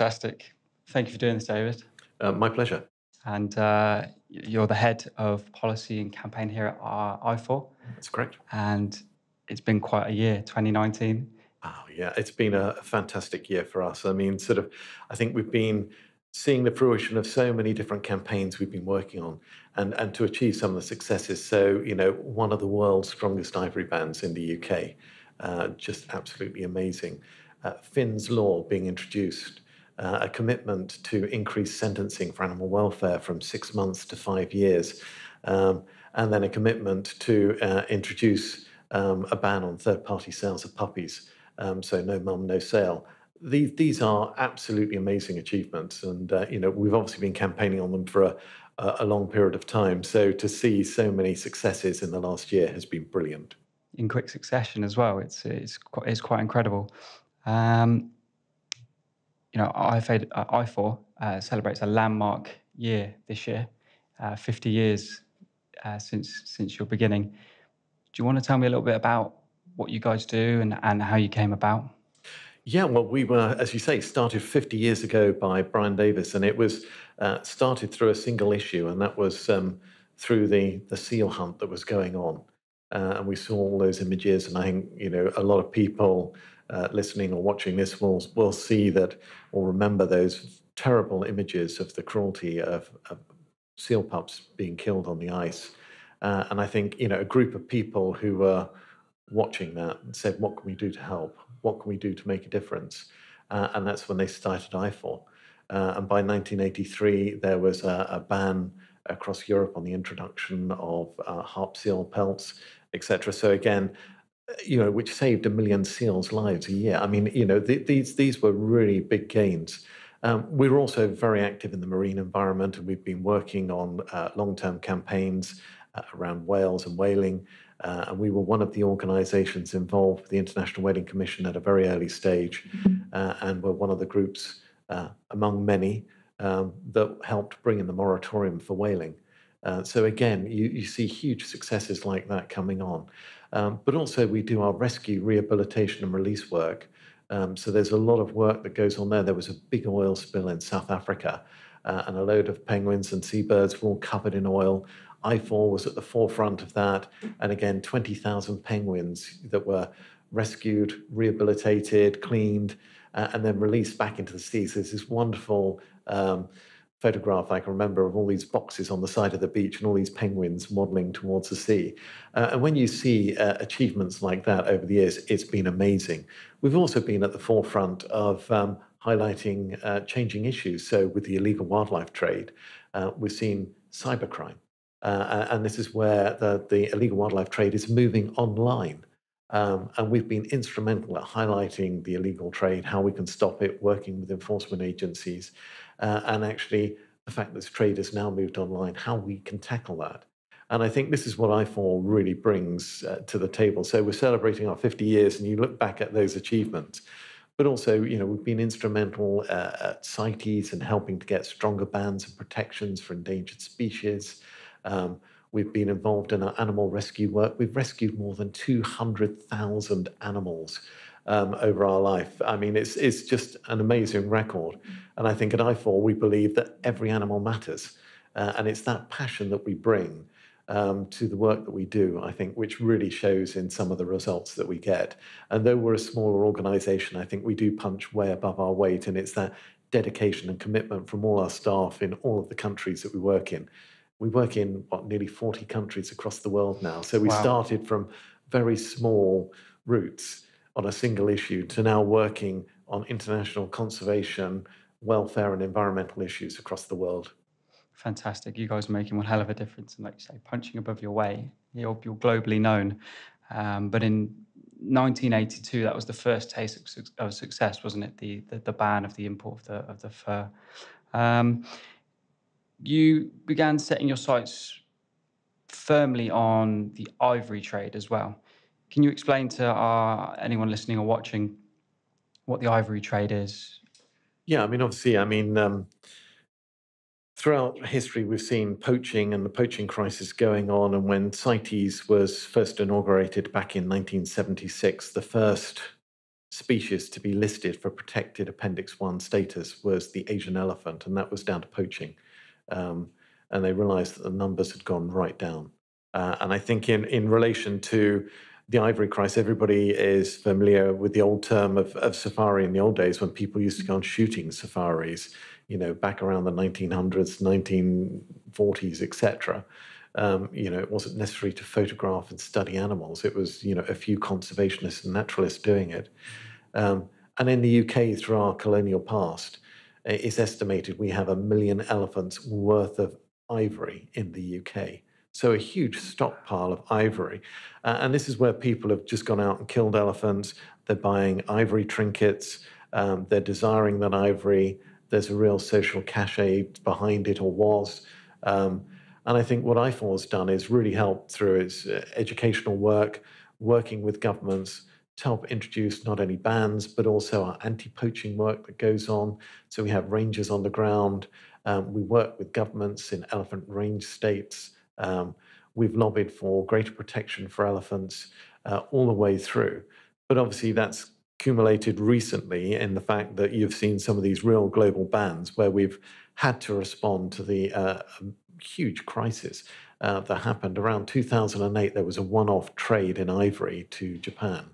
Fantastic. Thank you for doing this, David. My pleasure. And you're the head of policy and campaign here at IFAW. That's correct. And it's been quite a year, 2019. Oh, yeah, it's been a fantastic year for us. I mean, I think we've been seeing the fruition of so many different campaigns we've been working on and to achieve some of the successes. So, one of the world's strongest ivory bands in the UK, just absolutely amazing. Finn's Law being introduced, a commitment to increase sentencing for animal welfare from 6 months to 5 years, and then a commitment to introduce a ban on third-party sales of puppies. So no mum, no sale. These are absolutely amazing achievements, and we've obviously been campaigning on them for a long period of time. So to see so many successes in the last year has been brilliant. In quick succession as well. It's quite incredible. Um, IFAW celebrates a landmark year this year, 50 years since your beginning. Do you want to tell me a little bit about what you guys do and how you came about? Yeah, well, we were, as you say, started 50 years ago by Brian Davis, and it was started through a single issue, and that was through the seal hunt that was going on. And we saw all those images, and I think a lot of people listening or watching this will see that or remember those terrible images of the cruelty of seal pups being killed on the ice. And I think a group of people who were watching that and said, "What can we do to help? What can we do to make a difference?" And that's when they started IFAW. And by 1983, there was a ban across Europe on the introduction of harp seal pelts, etc. So again, which saved 1 million seals' lives a year. I mean, these were really big gains. We were also very active in the marine environment, and we've been working on long-term campaigns around whales and whaling. And we were one of the organisations involved with the International Whaling Commission at a very early stage, and were one of the groups among many that helped bring in the moratorium for whaling. So again, you see huge successes like that coming on. But also we do our rescue, rehabilitation and release work. So there's a lot of work that goes on there. There was a big oil spill in South Africa, and a load of penguins and seabirds were all covered in oil. IFAW was at the forefront of that, and again, 20,000 penguins that were rescued, rehabilitated, cleaned, and then released back into the sea. So there's this wonderful photograph I can remember of all these boxes on the side of the beach and all these penguins waddling towards the sea. And when you see achievements like that over the years, it's been amazing. We've also been at the forefront of highlighting changing issues. So with the illegal wildlife trade, we've seen cybercrime. And this is where the illegal wildlife trade is moving online. And we've been instrumental at highlighting the illegal trade, how we can stop it, working with enforcement agencies, and actually the fact that this trade has now moved online, how we can tackle that. And I think this is what IFAW really brings to the table. So we're celebrating our 50 years, and you look back at those achievements. But also, we've been instrumental at CITES and helping to get stronger bans and protections for endangered species. We've been involved in our animal rescue work. We've rescued more than 200,000 animals over our life. I mean, it's just an amazing record. And I think at IFAW, we believe that every animal matters. And it's that passion that we bring to the work that we do, I think, which really shows in some of the results that we get. And though we're a smaller organisation, I think we do punch way above our weight. And it's that dedication and commitment from all our staff in all of the countries that we work in. We work in, nearly 40 countries across the world now. So we Wow. started from very small roots on a single issue to now working on international conservation, welfare and environmental issues across the world. Fantastic. You guys are making one hell of a difference. And like you say, punching above your weight. You're globally known. But in 1982, that was the first taste of success, wasn't it? The ban of the import of the fur. Um, you began setting your sights firmly on the ivory trade as well. Can you explain to anyone listening or watching what the ivory trade is? Yeah, I mean, obviously, throughout history, we've seen poaching and the poaching crisis going on. And when CITES was first inaugurated back in 1976, the first species to be listed for protected Appendix 1 status was the Asian elephant, and that was down to poaching. Um, and they realized that the numbers had gone right down. And I think in relation to the ivory crisis, everybody is familiar with the old term of safari in the old days when people used to go on shooting safaris, back around the 1900s, 1940s, etc. It wasn't necessary to photograph and study animals. It was, a few conservationists and naturalists doing it. And in the UK, through our colonial past, it's estimated we have 1 million elephants worth of ivory in the UK. So a huge stockpile of ivory. And this is where people have just gone out and killed elephants. They're buying ivory trinkets. They're desiring that ivory. There's a real social cachet behind it, or was. And I think what IFAW has done is really help through its educational work, working with governments to help introduce not only bans, but also our anti-poaching work that goes on. So we have rangers on the ground. We work with governments in elephant range states. We've lobbied for greater protection for elephants all the way through. But obviously that's accumulated recently in the fact that you've seen some of these real global bans where we've had to respond to the huge crisis that happened. Around 2008, there was a one-off trade in ivory to Japan,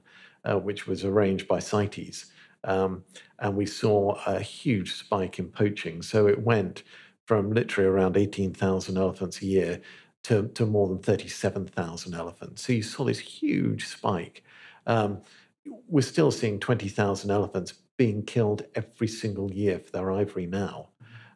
which was arranged by CITES. And we saw a huge spike in poaching. So it went from literally around 18,000 elephants a year to more than 37,000 elephants. So you saw this huge spike. We're still seeing 20,000 elephants being killed every single year for their ivory now.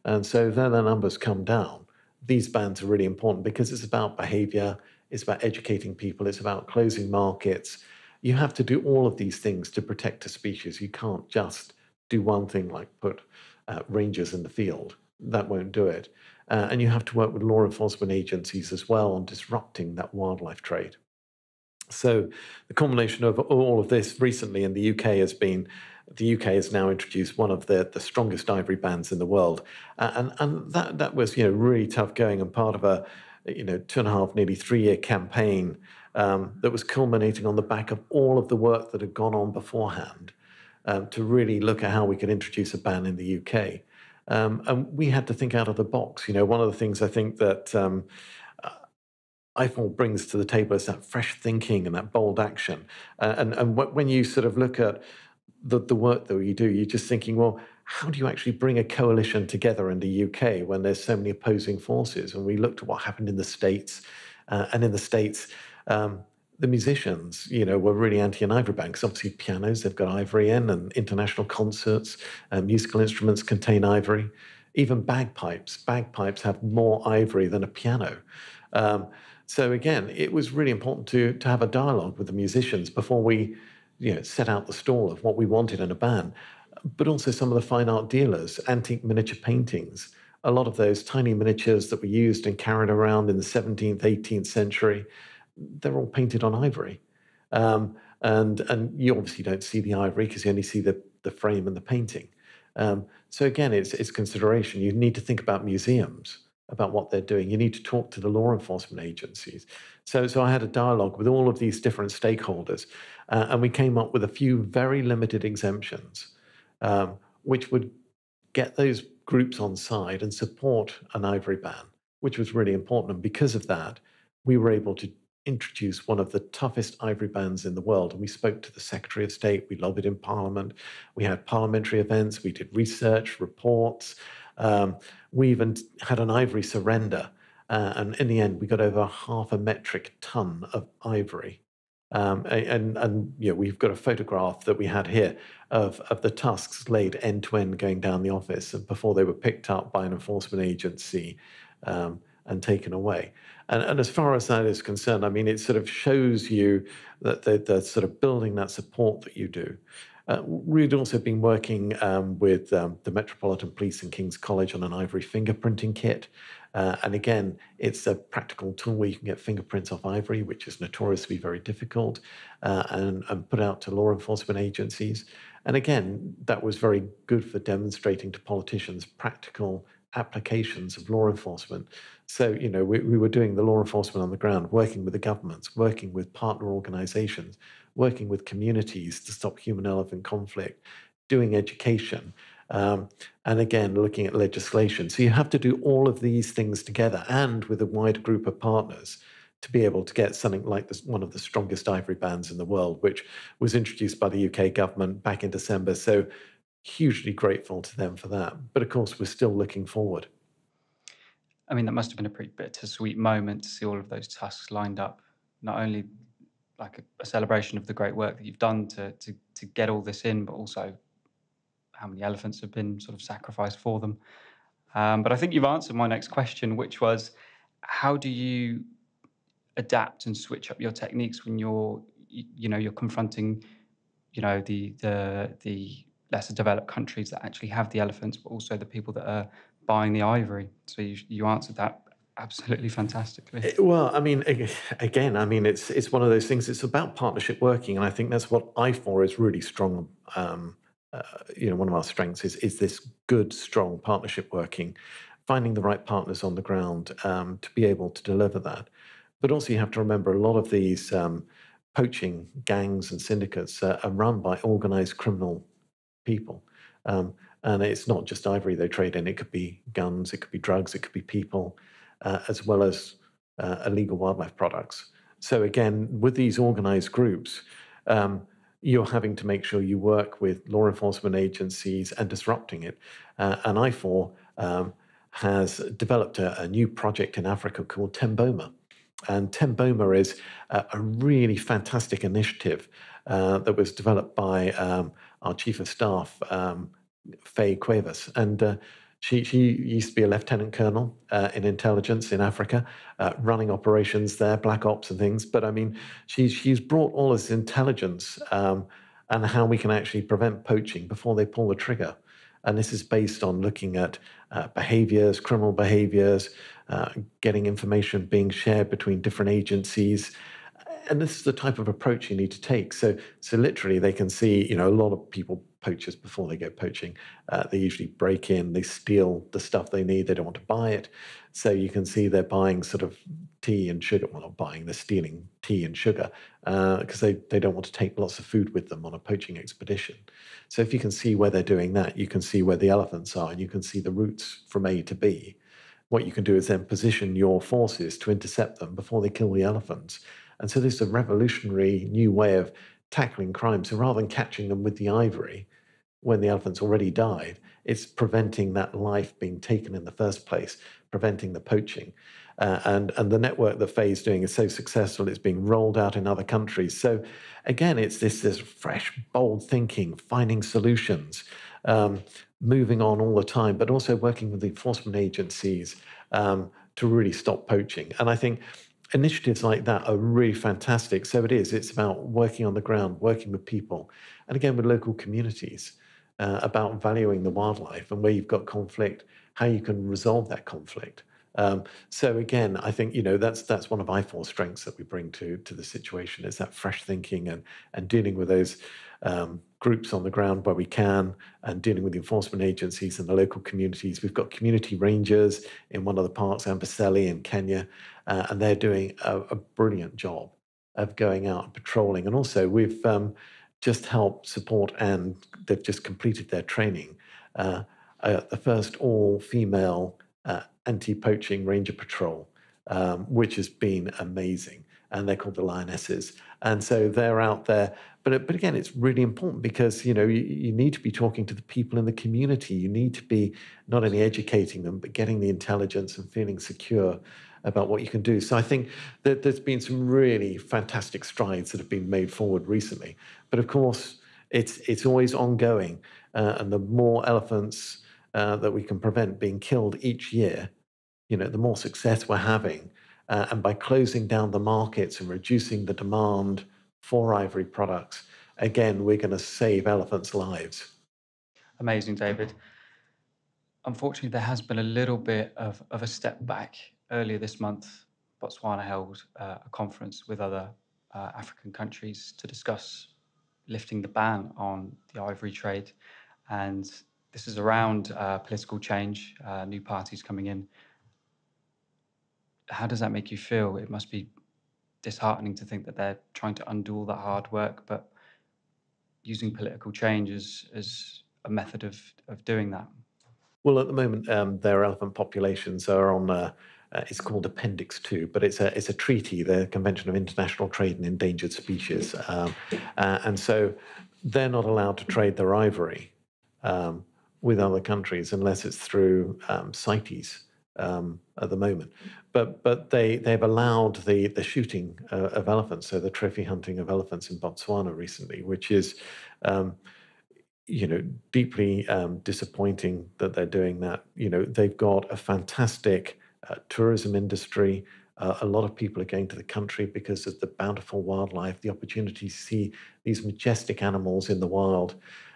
And so then the numbers come down. These bans are really important because it's about behavior, it's about educating people, it's about closing markets. You have to do all of these things to protect a species. You can't just do one thing like put rangers in the field. That won't do it. And you have to work with law enforcement agencies as well on disrupting that wildlife trade. So the combination of all of this recently in the UK has been, the UK has now introduced one of the strongest ivory bans in the world. And that was, really tough going, and part of a, 2.5, nearly 3 year campaign that was culminating on the back of all of the work that had gone on beforehand to really look at how we could introduce a ban in the UK. And we had to think out of the box. One of the things I think that IFAW brings to the table is that fresh thinking and that bold action. And when you sort of look at the work that we do, you're just thinking, well, how do you actually bring a coalition together in the UK when there's so many opposing forces? And we looked at what happened in the States, and in the States, the musicians, were really anti an ivory ban, because obviously pianos, they've got ivory in, and international concerts, musical instruments contain ivory. Even bagpipes have more ivory than a piano. So again, it was really important to have a dialogue with the musicians before we, set out the stall of what we wanted in a band. But also some of the fine art dealers, antique miniature paintings, a lot of those tiny miniatures that were used and carried around in the 17th, 18th century, they're all painted on ivory. And you obviously don't see the ivory because you only see the frame and the painting. So again, it's consideration. You need to think about museums, about what they're doing. You need to talk to the law enforcement agencies. So I had a dialogue with all of these different stakeholders, and we came up with a few very limited exemptions, which would get those groups on side and support an ivory ban, which was really important. And because of that, we were able to introduce one of the toughest ivory bans in the world. And we spoke to the Secretary of State, we lobbied in Parliament, we had parliamentary events, we did research, reports. We even had an ivory surrender. And in the end, we got over 0.5 metric ton of ivory. We've got a photograph that we had here of the tusks laid end to end going down the office before they were picked up by an enforcement agency and taken away. And as far as that is concerned, I mean, it sort of shows you that the sort of building that support that you do. We'd also been working with the Metropolitan Police and King's College on an ivory fingerprinting kit. And again, it's a practical tool where you can get fingerprints off ivory, which is notoriously very difficult, and put out to law enforcement agencies. And again, that was very good for demonstrating to politicians practical applications of law enforcement. So, we were doing the law enforcement on the ground, working with the governments, working with partner organizations, working with communities to stop human-elephant conflict, doing education, um, and again, looking at legislation. So you have to do all of these things together and with a wide group of partners to be able to get something like this, one of the strongest ivory bans in the world, which was introduced by the UK government back in December. So hugely grateful to them for that. But of course, we're still looking forward. I mean, that must have been a pretty bittersweet moment to see all of those tusks lined up. Not only like a celebration of the great work that you've done to get all this in, but also how many elephants have been sort of sacrificed for them. But I think you've answered my next question, which was, how do you adapt and switch up your techniques when you're confronting, the lesser developed countries that actually have the elephants, but also the people that are buying the ivory. So you answered that absolutely fantastically. Well, I mean, again, I mean, it's one of those things. It's about partnership working, and I think that's what IFAW is really strong. Uh, one of our strengths is this good, strong partnership working, finding the right partners on the ground to be able to deliver that. But also, you have to remember a lot of these poaching gangs and syndicates are run by organized criminal people. And it's not just ivory they trade in, it could be guns, it could be drugs, it could be people, as well as illegal wildlife products. So, again, with these organized groups, you're having to make sure you work with law enforcement agencies and disrupting it. And IFAW has developed a new project in Africa called Temboma. And Temboma is a really fantastic initiative that was developed by our chief of staff, Faye Cuevas. And she used to be a lieutenant colonel in intelligence in Africa, running operations there, black ops and things. But I mean, she's brought all this intelligence and how we can actually prevent poaching before they pull the trigger. And this is based on looking at behaviors, criminal behaviors, getting information being shared between different agencies. And this is the type of approach you need to take. So literally, they can see, a lot of people poachers before they go poaching. They usually break in, they steal the stuff they need. They don't want to buy it. So you can see they're buying sort of tea and sugar. Well, not buying, they're stealing tea and sugar because they don't want to take lots of food with them on a poaching expedition. So if you can see where they're doing that, you can see where the elephants are and you can see the routes from A to B. What you can do is then position your forces to intercept them before they kill the elephants. And so this is a revolutionary new way of tackling crime. So rather than catching them with the ivory when the elephant's already died, it's preventing that life being taken in the first place, preventing the poaching. And the network that Faye's doing is so successful, it's being rolled out in other countries. So again, it's this fresh, bold thinking, finding solutions, moving on all the time, but also working with the enforcement agencies to really stop poaching. And I think initiatives like that are really fantastic. So it's about working on the ground, working with people, and again with local communities about valuing the wildlife and where you've got conflict, how you can resolve that conflict. So again, I think that's one of IFAW's strengths that we bring to the situation is that fresh thinking and dealing with those groups on the ground where we can, and dealing with the enforcement agencies and the local communities. We've got community rangers in one of the parks, Amboseli in Kenya, and they're doing a brilliant job of going out and patrolling. And also, we've just helped support, and they've just completed their training. The first all-female anti-poaching ranger patrol, which has been amazing. And they're called the Lionesses. And so they're out there. But again, it's really important because, you need to be talking to the people in the community. You need to be not only educating them, but getting the intelligence and feeling secure about what you can do. So I think that there's been some really fantastic strides that have been made forward recently. But of course, it's always ongoing. And the more elephants that we can prevent being killed each year, the more success we're having. And by closing down the markets and reducing the demand for ivory products, again, we're going to save elephants' lives. Amazing, David. Unfortunately, there has been a little bit of a step back. Earlier this month, Botswana held a conference with other African countries to discuss lifting the ban on the ivory trade. And this is around political change, new parties coming in. How does that make you feel? It must be disheartening to think that they're trying to undo all that hard work, but using political change as a method of doing that. Well, at the moment, their elephant populations are on. It's called Appendix 2, but it's a treaty, the Convention of International Trade in Endangered Species, and so they're not allowed to trade their ivory um, with other countries unless it's through CITES at the moment. But they've allowed the shooting of elephants, so the trophy hunting of elephants in Botswana recently, which is um, deeply disappointing that they're doing that. They've got a fantastic tourism industry. A lot of people are going to the country because of the bountiful wildlife, the opportunity to see these majestic animals in the wild.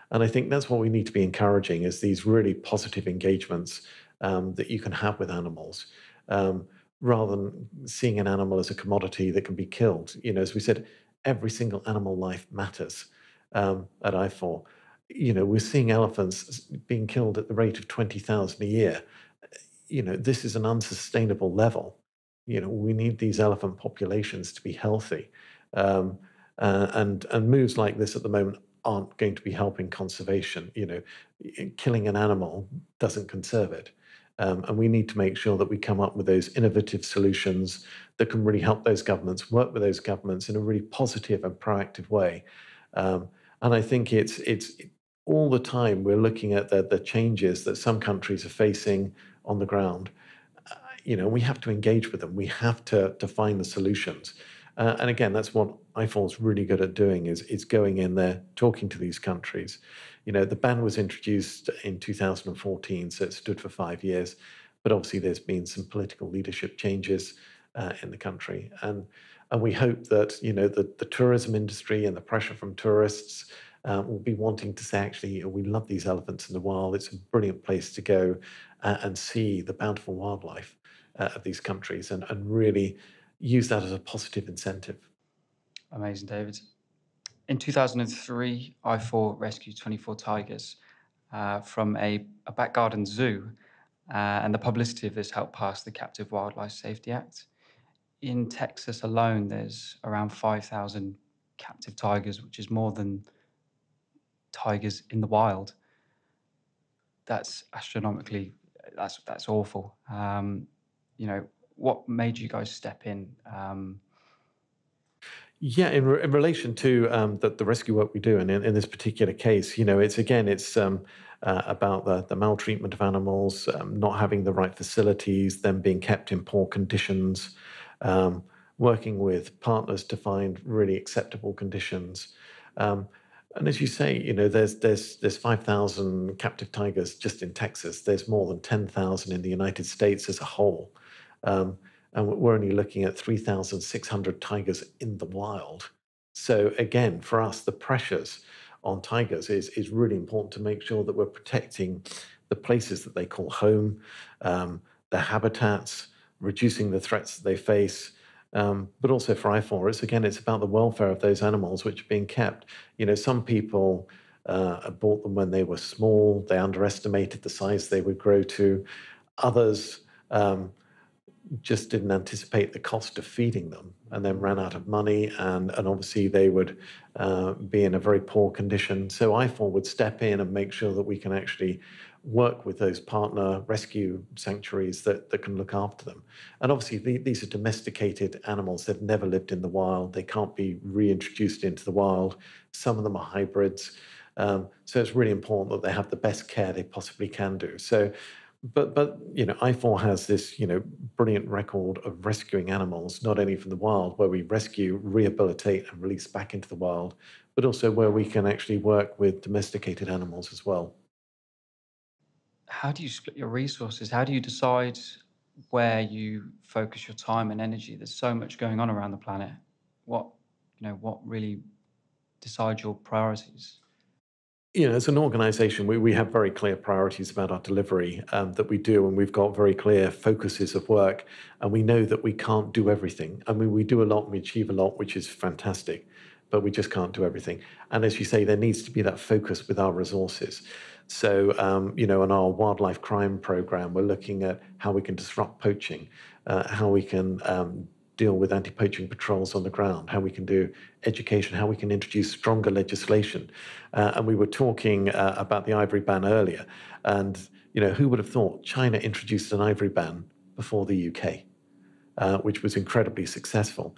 And I think that's what we need to be encouraging is these really positive engagements that you can have with animals. Um, Rather than seeing an animal as a commodity that can be killed. As we said, every single animal life matters at IFAW. We're seeing elephants being killed at the rate of 20,000 a year. This is an unsustainable level. We need these elephant populations to be healthy. Um, and moves like this at the moment aren't going to be helping conservation. Killing an animal doesn't conserve it. And we need to make sure that we come up with those innovative solutions that can really help those governments, work with those governments in a really positive and proactive way. And I think it's all the time we're looking at the changes that some countries are facing on the ground. We have to engage with them. We have to find the solutions. And again, that's what IFAW is really good at doing is going in there, talking to these countries. The ban was introduced in 2014, so it stood for 5 years. But obviously, there's been some political leadership changes in the country, and we hope that the tourism industry and the pressure from tourists will be wanting to say, actually, we love these elephants in the wild. It's a brilliant place to go and see the bountiful wildlife of these countries, and really use that as a positive incentive. Amazing, David. In 2003, IFAW rescued 24 tigers from a back garden zoo, and the publicity of this helped pass the Captive Wildlife Safety Act. In Texas alone, there's around 5,000 captive tigers, which is more than tigers in the wild. That's astronomically, that's awful. What made you guys step in? Yeah, in relation to the rescue work we do, and in this particular case, it's about the maltreatment of animals, not having the right facilities, them being kept in poor conditions, um, working with partners to find really acceptable conditions. Um, and as you say, there's 5,000 captive tigers just in Texas. There's more than 10,000 in the United States as a whole. Um, and we're only looking at 3,600 tigers in the wild. So again, for us, the pressures on tigers is really important to make sure that we're protecting the places that they call home, their habitats, reducing the threats that they face. But also for IFAW, it's about the welfare of those animals which are being kept. Some people bought them when they were small. They underestimated the size they would grow to. Others just didn't anticipate the cost of feeding them and then ran out of money, and obviously they would be in a very poor condition. So IFAW would step in and make sure that we can actually work with those partner rescue sanctuaries that can look after them. And obviously these are domesticated animals. They've never lived in the wild. They can't be reintroduced into the wild. Some of them are hybrids. So it's really important that they have the best care they possibly can do. So but IFAW has this brilliant record of rescuing animals, not only from the wild, where we rescue, rehabilitate, and release back into the wild, but also where we can actually work with domesticated animals as well. How do you split your resources? How do you decide where you focus your time and energy? There's so much going on around the planet. What what really decides your priorities? As an organization, we have very clear priorities about our delivery that we do, and we've got very clear focuses of work, and we know that we can't do everything. I mean, we do a lot and we achieve a lot, which is fantastic, but we just can't do everything. And as you say, there needs to be that focus with our resources. So, in our wildlife crime program, we're looking at how we can disrupt poaching, how we can deal with anti-poaching patrols on the ground, how we can do education, how we can introduce stronger legislation. And we were talking about the ivory ban earlier. And, who would have thought China introduced an ivory ban before the UK, which was incredibly successful.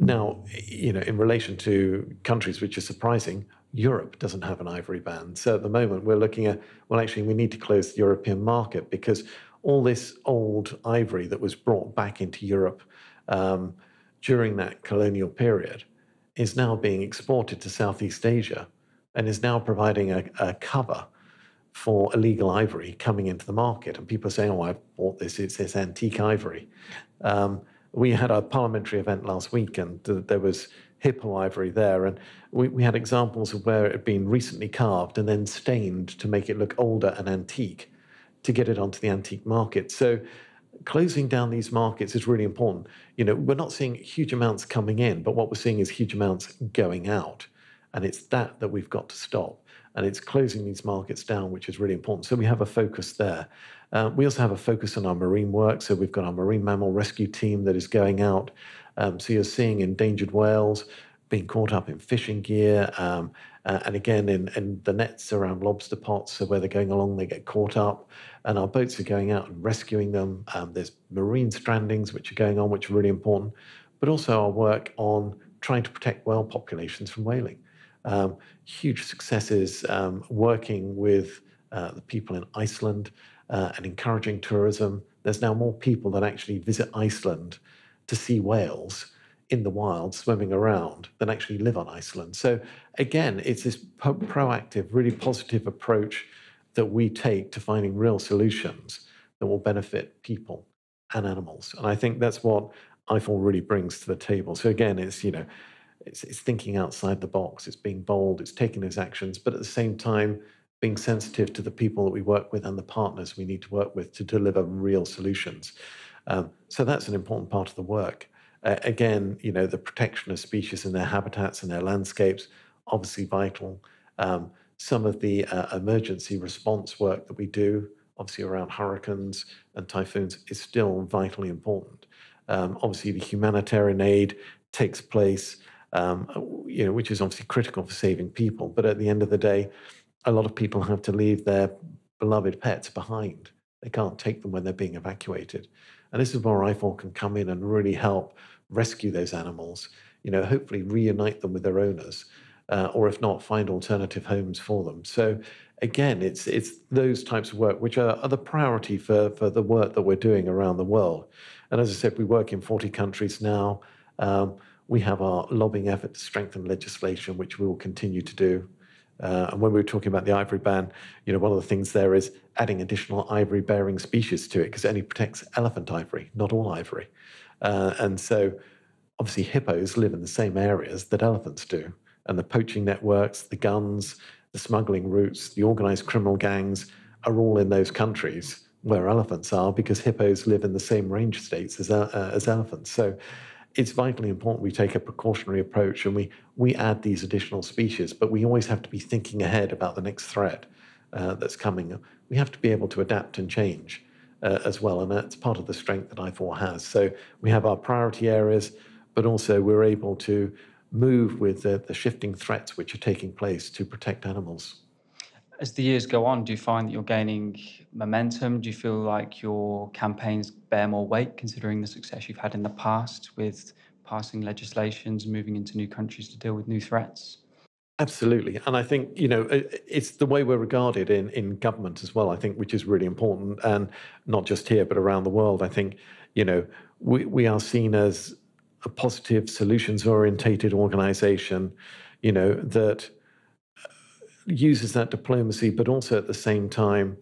Now, in relation to countries which are surprising, Europe doesn't have an ivory ban. So at the moment, we're looking at, well, actually, we need to close the European market because all this old ivory that was brought back into Europe during that colonial period is now being exported to Southeast Asia and is now providing a cover for illegal ivory coming into the market. And people are saying, oh, I've bought this, it's this antique ivory. We had a parliamentary event last week and there was hippo ivory there. And we had examples of where it had been recently carved and then stained to make it look older and antique to get it onto the antique market. So closing down these markets is really important. We're not seeing huge amounts coming in, but what we're seeing is huge amounts going out. And it's that we've got to stop. And it's closing these markets down, which is really important. So we have a focus there. We also have a focus on our marine work. So we've got our marine mammal rescue team that is going out. So you're seeing endangered whales being caught up in fishing gear. And again, in the nets around lobster pots. So where they're going along, they get caught up. And our boats are going out and rescuing them. There's marine strandings, which are going on, which are really important. But also our work on trying to protect whale populations from whaling. Huge successes working with the people in Iceland and encouraging tourism. There's now more people that actually visit Iceland to see whales in the wild swimming around than actually live on Iceland. So again, it's this proactive, really positive approach that we take to finding real solutions that will benefit people and animals. And I think that's what IFAW really brings to the table. So again, it's thinking outside the box, it's being bold, it's taking those actions, but at the same time, being sensitive to the people that we work with and the partners we need to work with to deliver real solutions. So that's an important part of the work. Again, the protection of species and their habitats and their landscapes, obviously vital. Some of the emergency response work that we do, obviously around hurricanes and typhoons, is still vitally important. Obviously, the humanitarian aid takes place, which is obviously critical for saving people. But at the end of the day, a lot of people have to leave their beloved pets behind. They can't take them when they're being evacuated. And this is where IFAW can come in and really help rescue those animals, hopefully reunite them with their owners, or if not, find alternative homes for them. So again, it's those types of work which are the priority for the work that we're doing around the world. And as I said, we work in 40 countries now. We have our lobbying effort to strengthen legislation, which we will continue to do. And when we were talking about the ivory ban, one of the things there is adding additional ivory-bearing species to it because it only protects elephant ivory, not all ivory. And so obviously hippos live in the same areas that elephants do. And the poaching networks, the guns, the smuggling routes, the organized criminal gangs are all in those countries where elephants are because hippos live in the same range states as elephants. So it's vitally important we take a precautionary approach and we add these additional species, but we always have to be thinking ahead about the next threat that's coming. We have to be able to adapt and change as well, and that's part of the strength that IFAW has. So we have our priority areas, but also we're able to move with the shifting threats which are taking place to protect animals. As the years go on, do you find that you're gaining momentum? Do you feel like your campaigns bear more weight considering the success you've had in the past with passing legislations, moving into new countries to deal with new threats? Absolutely. And I think, it's the way we're regarded in government as well, I think, which is really important. And not just here, but around the world. I think, we are seen as a positive, solutions orientated organization, that uses that diplomacy, but also at the same time,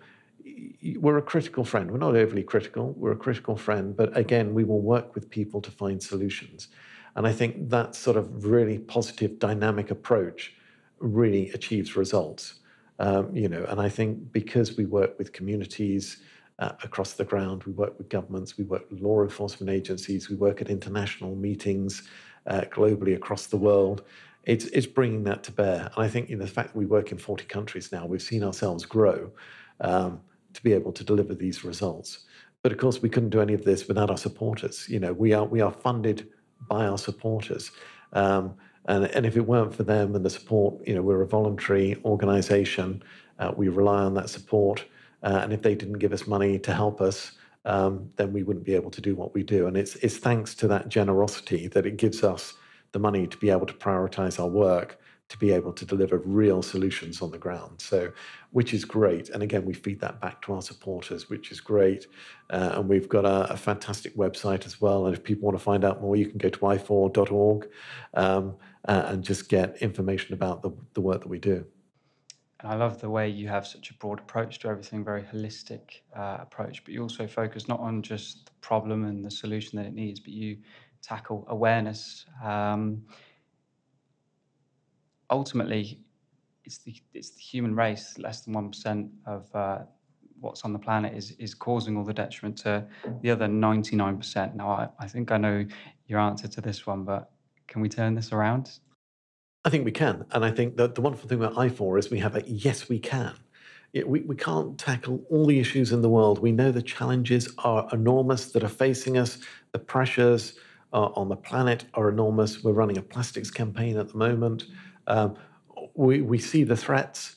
we're a critical friend. We're not overly critical. We're a critical friend. But again, we will work with people to find solutions. And I think that sort of really positive, dynamic approach really achieves results. And I think because we work with communities across the ground, we work with governments, we work with law enforcement agencies, we work at international meetings globally across the world, it's bringing that to bear. And I think the fact that we work in 40 countries now, we've seen ourselves grow to be able to deliver these results. But of course, we couldn't do any of this without our supporters. We are funded by our supporters, and if it weren't for them and the support, we're a voluntary organisation. We rely on that support, and if they didn't give us money to help us, then we wouldn't be able to do what we do. And it's thanks to that generosity that it gives us the money to be able to prioritise our work, to be able to deliver real solutions on the ground. So, which is great. And again, we feed that back to our supporters, which is great. And we've got a fantastic website as well. And if people want to find out more, you can go to ifaw.org and just get information about the work that we do. And I love the way you have such a broad approach to everything, very holistic approach, but you also focus not on just the problem and the solution that it needs, but you tackle awareness. Ultimately, it's the human race. Less than 1% of what's on the planet is causing all the detriment to the other 99%. Now, I think I know your answer to this one, but can we turn this around? I think we can. And I think that the wonderful thing about IFAW is we have a yes, we can. We can't tackle all the issues in the world. We know the challenges are enormous that are facing us. The pressures on the planet are enormous. We're running a plastics campaign at the moment. Um, we see the threats,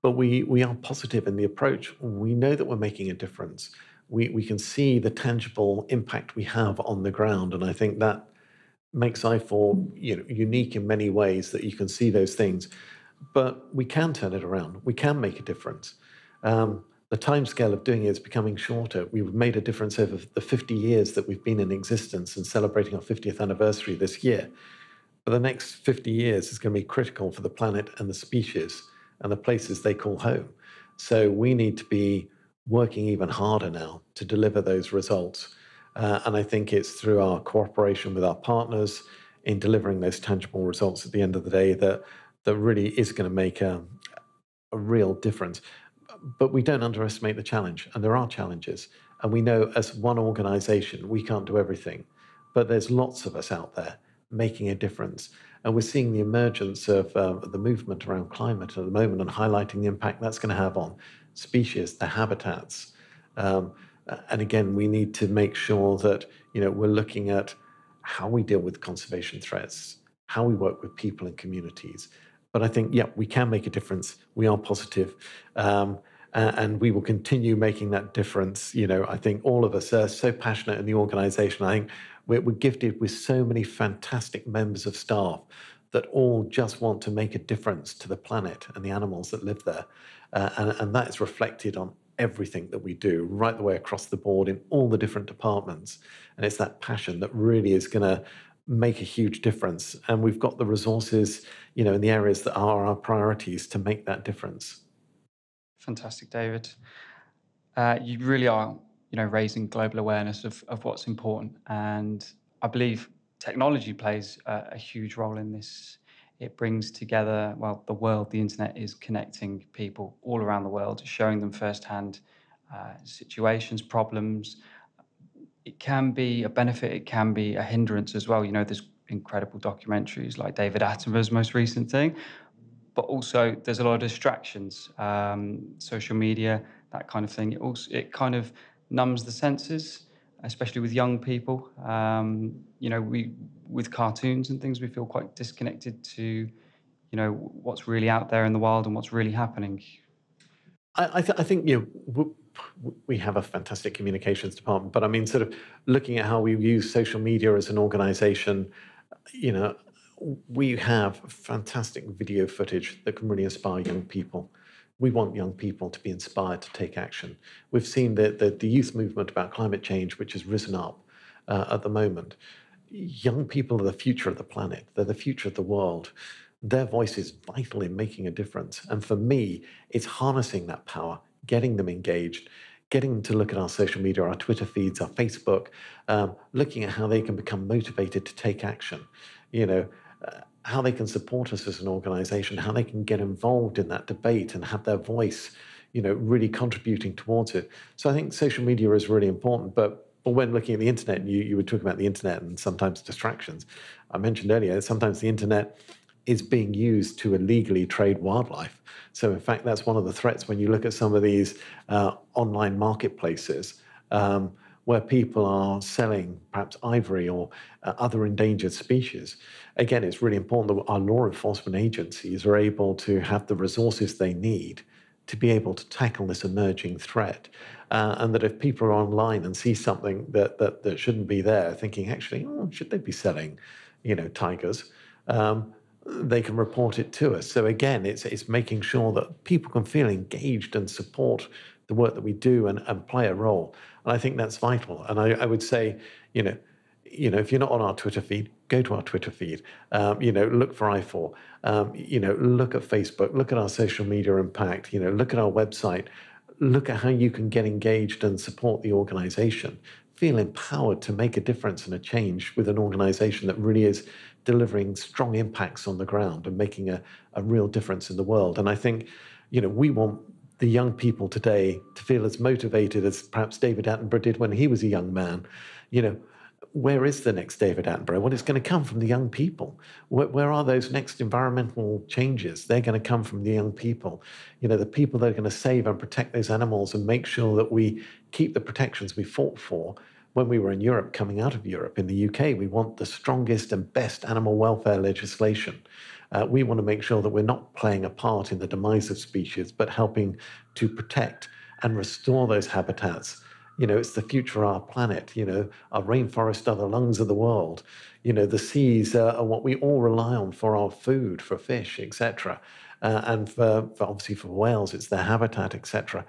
but we are positive in the approach. We know that we're making a difference. We can see the tangible impact we have on the ground. And I think that makes I4 unique in many ways, that you can see those things. But we can turn it around. We can make a difference. The timescale of doing it is becoming shorter. We've made a difference over the 50 years that we've been in existence and celebrating our 50th anniversary this year. But the next 50 years is going to be critical for the planet and the species and the places they call home. So we need to be working even harder now to deliver those results. And I think it's through our cooperation with our partners in delivering those tangible results at the end of the day that really is going to make a real difference. But we don't underestimate the challenge, and there are challenges. And we know as one organization, we can't do everything, but there's lots of us out there making a difference. And we're seeing the emergence of the movement around climate at the moment and highlighting the impact that's going to have on species, the habitats. And again, we need to make sure that we're looking at how we deal with conservation threats, how we work with people and communities. But I think, yeah, we can make a difference. We are positive, and we will continue making that difference. I think all of us are so passionate in the organisation. I think we're gifted with so many fantastic members of staff that all just want to make a difference to the planet and the animals that live there. And that is reflected on everything that we do, right the way across the board in all the different departments. And it's that passion that really is going to make a huge difference. And we've got the resources, in the areas that are our priorities to make that difference. Fantastic, David. You really are, raising global awareness of what's important. And I believe technology plays a huge role in this. It brings together, well, the world. The internet is connecting people all around the world, showing them firsthand situations, problems. It can be a benefit, it can be a hindrance as well. There's incredible documentaries like David Attenborough's most recent thing, but also there's a lot of distractions, social media, that kind of thing. It kind of numbs the senses, especially with young people. We with cartoons and things, we feel quite disconnected to, what's really out there in the wild and what's really happening. I think we have a fantastic communications department, but I mean, sort of looking at how we use social media as an organisation, we have fantastic video footage that can really inspire young people. We want young people to be inspired to take action. We've seen the youth movement about climate change, which has risen up at the moment. Young people are the future of the planet. They're the future of the world. Their voice is vital in making a difference. And for me, it's harnessing that power, getting them engaged, getting them to look at our social media, our Twitter feeds, our Facebook, looking at how they can become motivated to take action, how they can support us as an organization, how they can get involved in that debate and have their voice, really contributing towards it. So I think social media is really important. But when looking at the internet, you were talking about the internet and sometimes distractions. I mentioned earlier, sometimes the internet is being used to illegally trade wildlife. So in fact, that's one of the threats when you look at some of these online marketplaces. where people are selling perhaps ivory or other endangered species. Again, it's really important that our law enforcement agencies are able to have the resources they need to be able to tackle this emerging threat. And that if people are online and see something that shouldn't be there, thinking, actually, oh, should they be selling, tigers? They can report it to us. So again, it's making sure that people can feel engaged and support the work that we do and play a role. And I think that's vital. And I would say, if you're not on our Twitter feed, go to our Twitter feed. Look for IFAW. Look at Facebook. Look at our social media impact. Look at our website. Look at how you can get engaged and support the organization. Feel empowered to make a difference and a change with an organization that really is delivering strong impacts on the ground and making a real difference in the world. And I think, we want the young people today to feel as motivated as perhaps David Attenborough did when he was a young man. Where is the next David Attenborough? Well, it's going to come from the young people. Where are those next environmental changes? They're going to come from the young people. The people that are going to save and protect those animals and make sure that we keep the protections we fought for when we were in Europe, coming out of Europe. In the UK, we want the strongest and best animal welfare legislation. We want to make sure that we're not playing a part in the demise of species, but helping to protect and restore those habitats. It's the future of our planet. Our rainforests are the lungs of the world. The seas are what we all rely on for our food, for fish, etc. And for obviously for whales, it's their habitat, etc.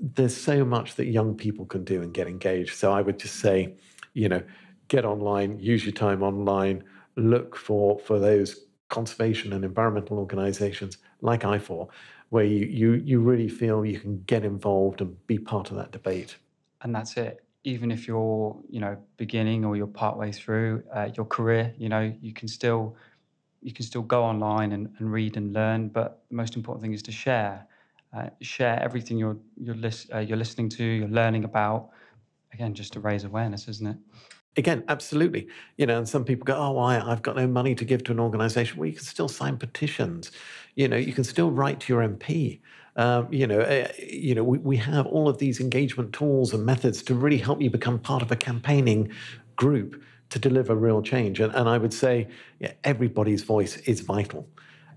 There's so much that young people can do and get engaged. So I would just say, get online, use your time online, look for those conservation and environmental organizations like IFAW, where you really feel you can get involved and be part of that debate. And that's it. Even if you're, beginning or you're partway through your career, you can still go online and read and learn. But the most important thing is to share. Share everything you're listening to, you're learning about. Again, just to raise awareness, isn't it? Again, absolutely. And some people go, oh, I've got no money to give to an organization. Well, you can still sign petitions. You can still write to your MP. We have all of these engagement tools and methods to really help you become part of a campaigning group to deliver real change. And I would say everybody's voice is vital.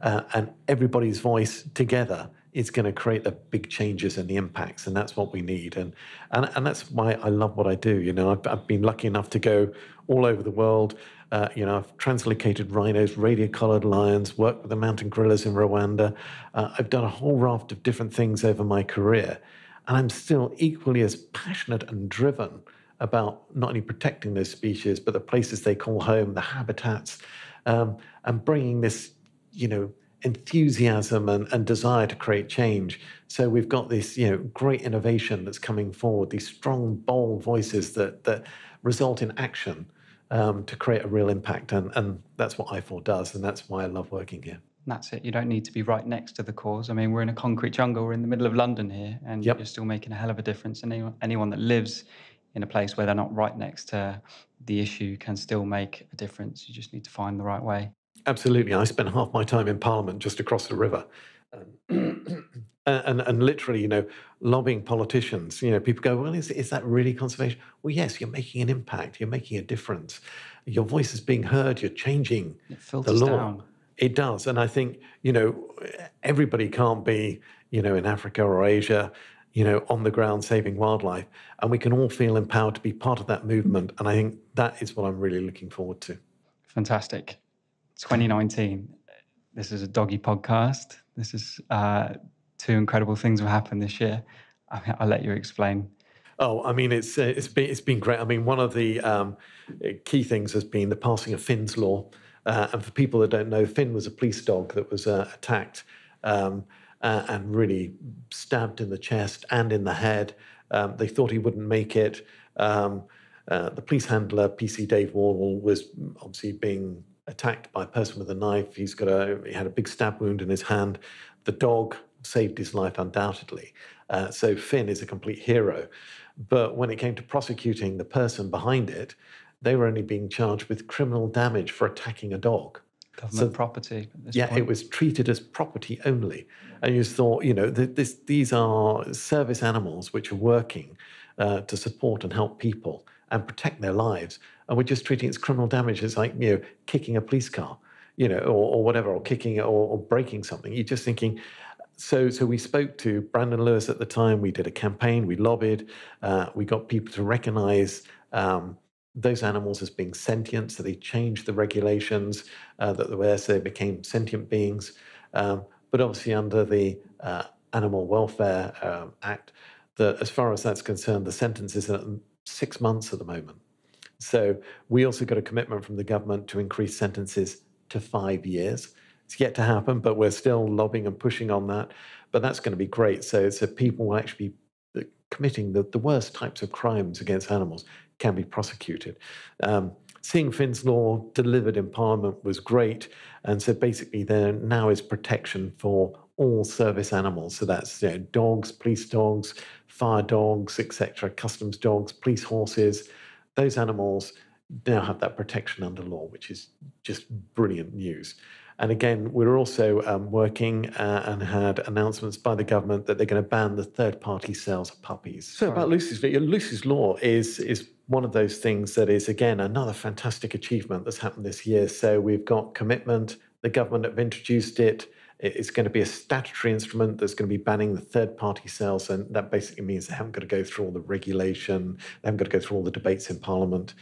And everybody's voice together is going to create the big changes and the impacts, and that's what we need. And that's why I love what I do. I've been lucky enough to go all over the world. I've translocated rhinos, radio-collared lions, worked with the mountain gorillas in Rwanda. I've done a whole raft of different things over my career, and I'm still equally as passionate and driven about not only protecting those species, but the places they call home, the habitats, and bringing this, enthusiasm and desire to create change. So we've got this, great innovation that's coming forward, these strong, bold voices that result in action to create a real impact. And that's what IFAW does, and that's why I love working here. That's it. You don't need to be right next to the cause. I mean, we're in a concrete jungle. We're in the middle of London here, and Yep. you're still making a hell of a difference. And anyone that lives in a place where they're not right next to the issue can still make a difference. You just need to find the right way. Absolutely. I spent half my time in Parliament just across the river. And literally, lobbying politicians. People go, well, is that really conservation? Well, yes, you're making an impact. You're making a difference. Your voice is being heard. You're changing It the filters law. down. It does. And I think, everybody can't be, in Africa or Asia, on the ground saving wildlife. And we can all feel empowered to be part of that movement. And I think that is what I'm really looking forward to. Fantastic. 2019. This is a doggy podcast. This is two incredible things will happen this year. I'll let you explain. Oh, I mean, it's been great. I mean, one of the key things has been the passing of Finn's Law. And for people that don't know, Finn was a police dog that was attacked and really stabbed in the chest and in the head. They thought he wouldn't make it. The police handler, PC Dave Wardle, was obviously being attacked by a person with a knife. He had a big stab wound in his hand. The dog saved his life undoubtedly. So Finn is a complete hero. But when it came to prosecuting the person behind it, they were only being charged with criminal damage for attacking a dog. Government property at this point. It was treated as property only. And you just thought, these are service animals which are working to support and help people and protect their lives. And we're just treating it as criminal damage. It's like, you know, kicking a police car, you know, or whatever, or kicking it or breaking something. You're just thinking, so we spoke to Brandon Lewis at the time. We did a campaign. We lobbied. We got people to recognise those animals as being sentient. So they changed the regulations that were there, so they became sentient beings. But obviously, under the Animal Welfare Act, as far as that's concerned, the sentence is at 6 months at the moment. So we also got a commitment from the government to increase sentences to 5 years. It's yet to happen, but we're still lobbying and pushing on that. But that's going to be great. So people will actually be committing the worst types of crimes against animals can be prosecuted. Seeing Finn's Law delivered in Parliament was great. And so basically there now is protection for all service animals. So that's, you know, dogs, police dogs, fire dogs, etc., customs dogs, police horses. Those animals now have that protection under law, which is just brilliant news. And again, we're also working and had announcements by the government that they're going to ban the third-party sales of puppies. So about Lucy's Law is one of those things that is, again, another fantastic achievement that's happened this year. So we've got commitment. The government have introduced it. It's going to be a statutory instrument that's going to be banning the third-party sales, and that basically means they haven't got to go through all the regulation, they haven't got to go through all the debates in Parliament.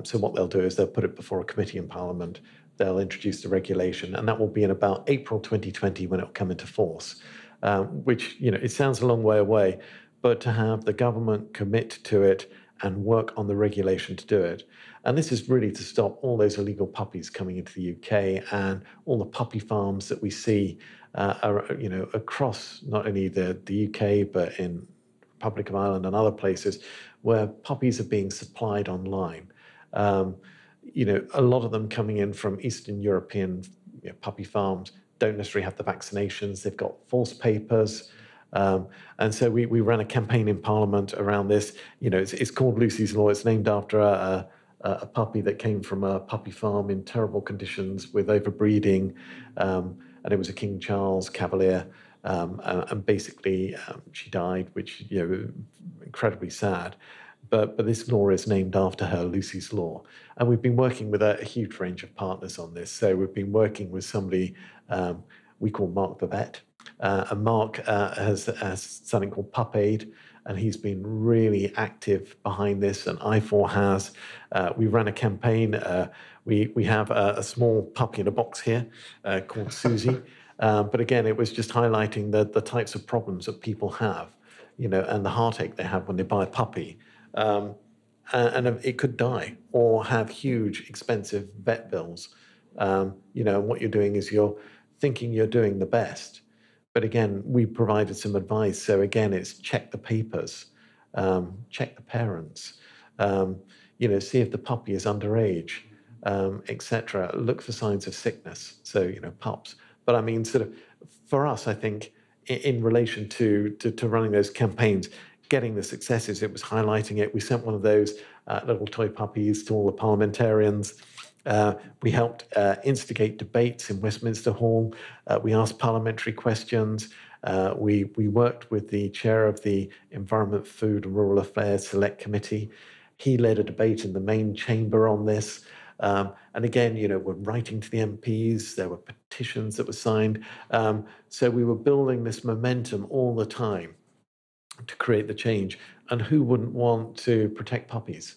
So what they'll do is they'll put it before a committee in Parliament, they'll introduce the regulation, and that will be in about April 2020 when it will come into force, which, you know, it sounds a long way away, but to have the government commit to it and work on the regulation to do it. And this is really to stop all those illegal puppies coming into the UK and all the puppy farms that we see you know, across not only the UK, but in Republic of Ireland and other places where puppies are being supplied online. You know, a lot of them coming in from Eastern European, you know, puppy farms don't necessarily have the vaccinations. They've got false papers. And so we ran a campaign in Parliament around this. You know, it's called Lucy's Law. It's named after a puppy that came from a puppy farm in terrible conditions with overbreeding. And it was a King Charles Cavalier. And basically she died, which, you know, incredibly sad. But this law is named after her, Lucy's Law. And we've been working with a huge range of partners on this. So we've been working with somebody we call Mark the Vet. And Mark has something called Pup Aid, and he's been really active behind this, and IFAW has. We ran a campaign. We have a small puppy in a box here called Susie. But again, it was just highlighting the types of problems that people have, you know, and the heartache they have when they buy a puppy. And it could die or have huge, expensive vet bills. You know, and what you're doing is you're thinking you're doing the best. But again, we provided some advice. So again, it's check the papers, check the parents, you know, see if the puppy is underage, etc. Look for signs of sickness. So, you know, pups. But I mean, sort of, for us, I think, in relation to running those campaigns, getting the successes, it was highlighting it. We sent one of those little toy puppies to all the parliamentarians. We helped instigate debates in Westminster Hall. We asked parliamentary questions. We worked with the chair of the Environment, Food and Rural Affairs Select Committee. He led a debate in the main chamber on this. And again, you know, we're writing to the MPs. There were petitions that were signed. So we were building this momentum all the time to create the change. And who wouldn't want to protect puppies?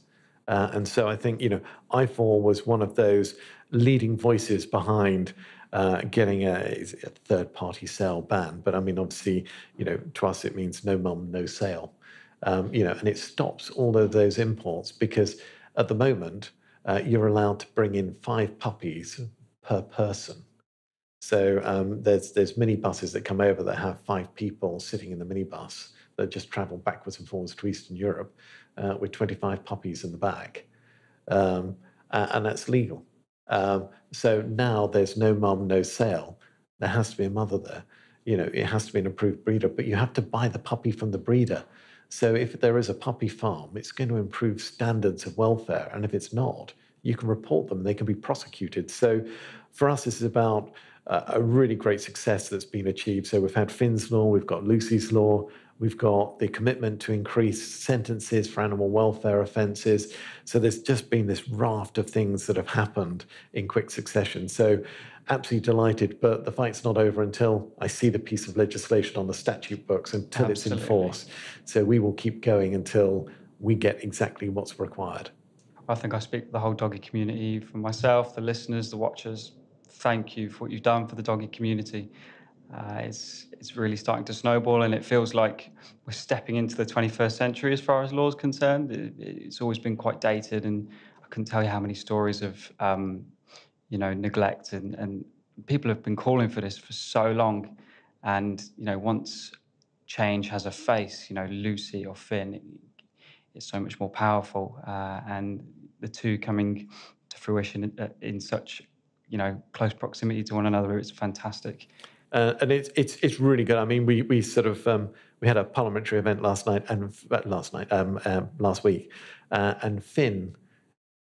And so I think, you know, IFAW was one of those leading voices behind getting a third-party sale ban. But I mean, obviously, you know, to us it means no mum, no sale. You know, and it stops all of those imports because at the moment you're allowed to bring in 5 puppies per person. So there's minibuses that come over that have 5 people sitting in the minibus that just travel backwards and forwards to Eastern Europe with 25 puppies in the back. And that's legal. So now there's no mum, no sale. There has to be a mother there. You know, it has to be an approved breeder, but you have to buy the puppy from the breeder. So if there is a puppy farm, it's going to improve standards of welfare. And if it's not, you can report them, they can be prosecuted. So for us, this is about a really great success that's been achieved. So we've had Finn's Law, we've got Lucy's Law, We've got the commitment to increase sentences for animal welfare offences. So there's just been this raft of things that have happened in quick succession. So absolutely delighted, but the fight's not over until I see the piece of legislation on the statute books, until it's in force. So we will keep going until we get exactly what's required. I think I speak for the whole doggy community, for myself, the listeners, the watchers. Thank you for what you've done for the doggy community. It's really starting to snowball, and it feels like we're stepping into the 21st century as far as law is concerned. It's always been quite dated, and I couldn't tell you how many stories of neglect, and people have been calling for this for so long. And once change has a face, Lucy or Finn, it's so much more powerful. And the two coming to fruition in such close proximity to one another, it's fantastic. And it's really good. I mean, we sort of we had a parliamentary event last week, and Finn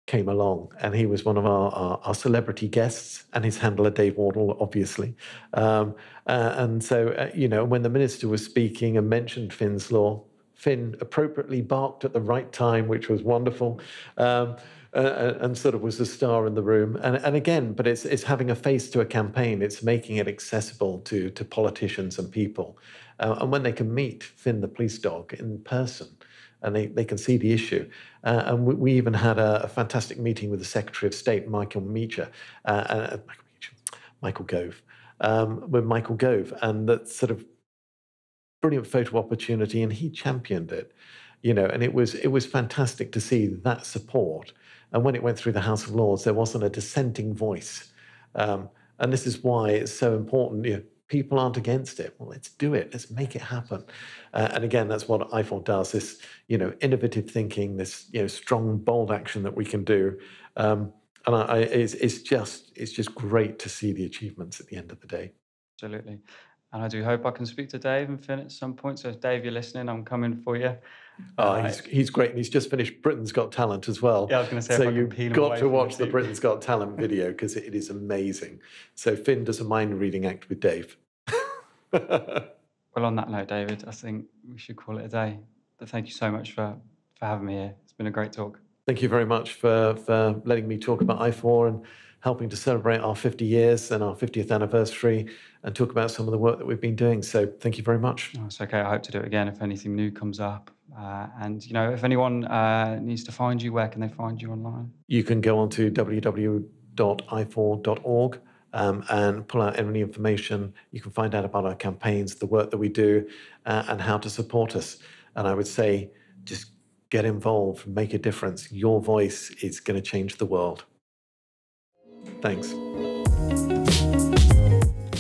came along, and he was one of our celebrity guests, and his handler Dave Wardle, obviously. And so when the minister was speaking and mentioned Finn's law, Finn appropriately barked at the right time, which was wonderful. And sort of was the star in the room. And again, but it's having a face to a campaign. It's making it accessible to politicians and people. And when they can meet Finn the police dog in person, and they can see the issue. And we even had a fantastic meeting with the Secretary of State, Michael Gove, and that sort of brilliant photo opportunity, and he championed it. And it was fantastic to see that support. And when it went through the House of Lords, there wasn't a dissenting voice. And this is why it's so important. People aren't against it. Well, let's do it. Let's make it happen. And again, that's what IFAW does, this, innovative thinking, this, strong, bold action that we can do. And it's just great to see the achievements at the end of the day. Absolutely. And I do hope I can speak to Dave and Finn at some point. So if Dave, you're listening, I'm coming for you. He's great, and he's just finished Britain's Got Talent as well. Yeah, I was going to say, so you've got to watch the Britain's Got Talent video, because it is amazing. So Finn does a mind reading act with Dave. Well, on that note, David, I think we should call it a day. But thank you so much for having me here. It's been a great talk. Thank you very much for letting me talk about IFAW and helping to celebrate our 50 years and our 50th anniversary and talk about some of the work that we've been doing. So thank you very much. Oh, it's okay. I hope to do it again if anything new comes up. And, if anyone needs to find you, where can they find you online? You can go on to www.ifaw.org and pull out any information. You can find out about our campaigns, the work that we do, and how to support us. And I would say, just get involved, make a difference. Your voice is going to change the world. Thanks.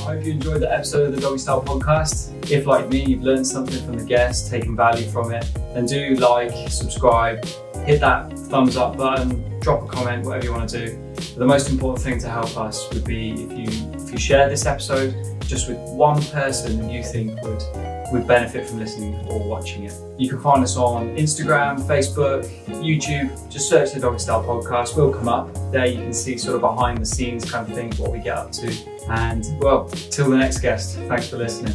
I hope you enjoyed the episode of the Doggy Style Podcast. If, like me, you've learned something from the guests, taken value from it, then do like, subscribe, hit that thumbs up button, drop a comment, whatever you want to do. But the most important thing to help us would be if you share this episode just with one person that you think would benefit from listening or watching it. You can find us on Instagram, Facebook, YouTube. Just search the Doggy Style Podcast. We'll come up. There you can see sort of behind the scenes kind of thing, what we get up to. And well, till the next guest, thanks for listening.